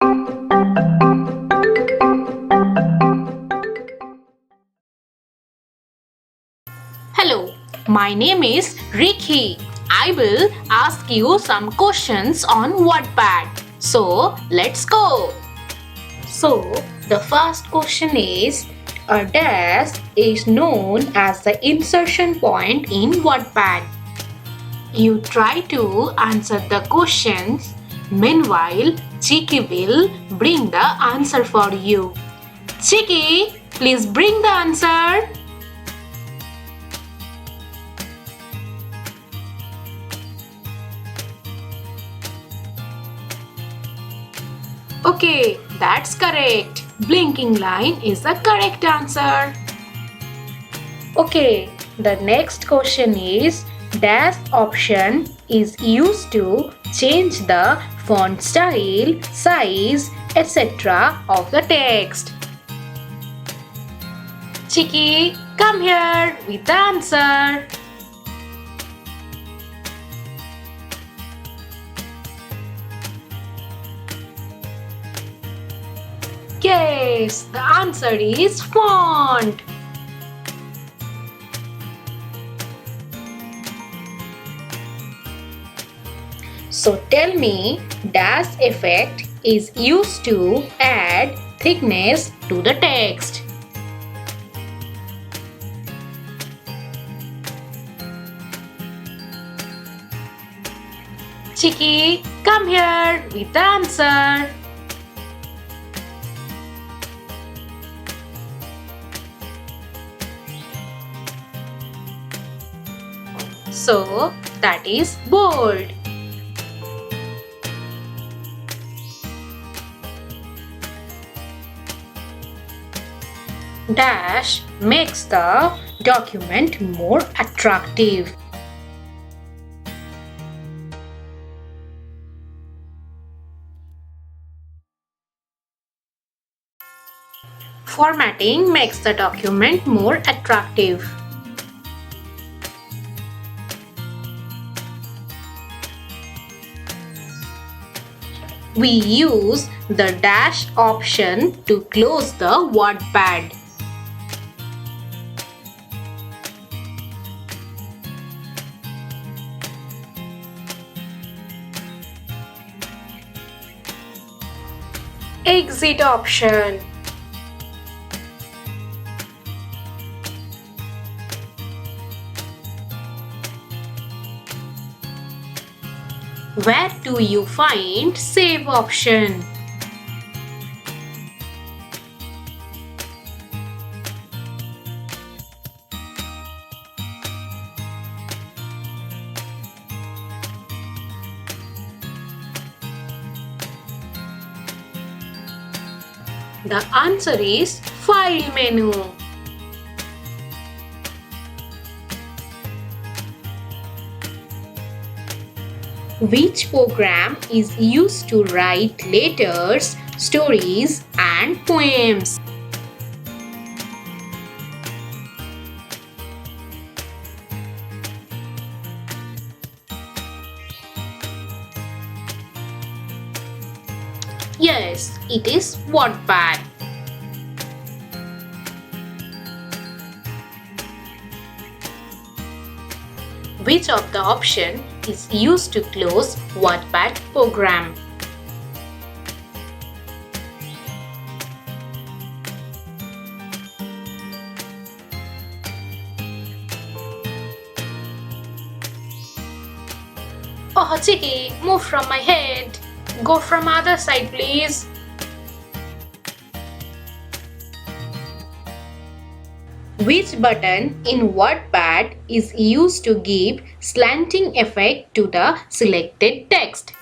Hello, my name is Rikhi. I will ask you some questions on Wordpad. So, let's go. So, the first question is, a dash is known as the insertion point in Wordpad. You try to answer the questions. Meanwhile, Chiki will bring the answer for you. Chiki, please bring the answer. Okay, that's correct. Blinking line is the correct answer. Okay, the next question is, dash option is used to change the font style, size, etc. of the text. Chiki, come here with the answer. Yes, the answer is font. So tell me, dash effect is used to add thickness to the text. Chiki, come here with the answer. So that is bold. Dash makes the document more attractive. Formatting makes the document more attractive. We use the dash option to close the Wordpad. Exit option. Where do you find save option? The answer is File menu. Which program is used to write letters, stories, and poems? Yes, it is Wordpad. Which of the option is used to close Wordpad program? Oh, Chiki, move from my head. Go from other side, please. Which button in Wordpad is used to give slanting effect to the selected text?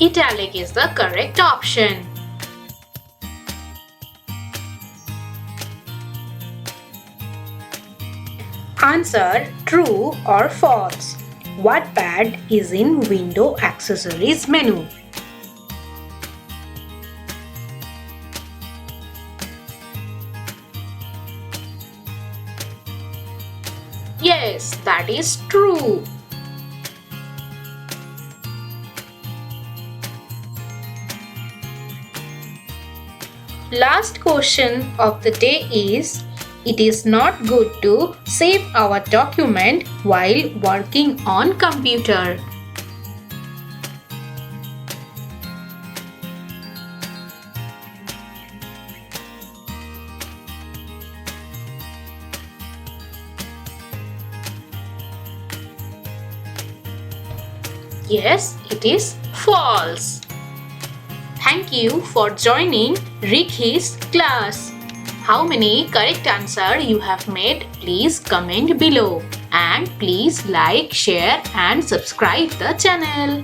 Italic is the correct option. Answer true or false. Wordpad is in Window Accessories menu. Yes, that is true. Last question of the day is, it is not good to save our document while working on computer. Yes, it is false. Thank you for joining Rikhi's class. How many correct answer you have made? Please comment below. And please like, share and subscribe the channel.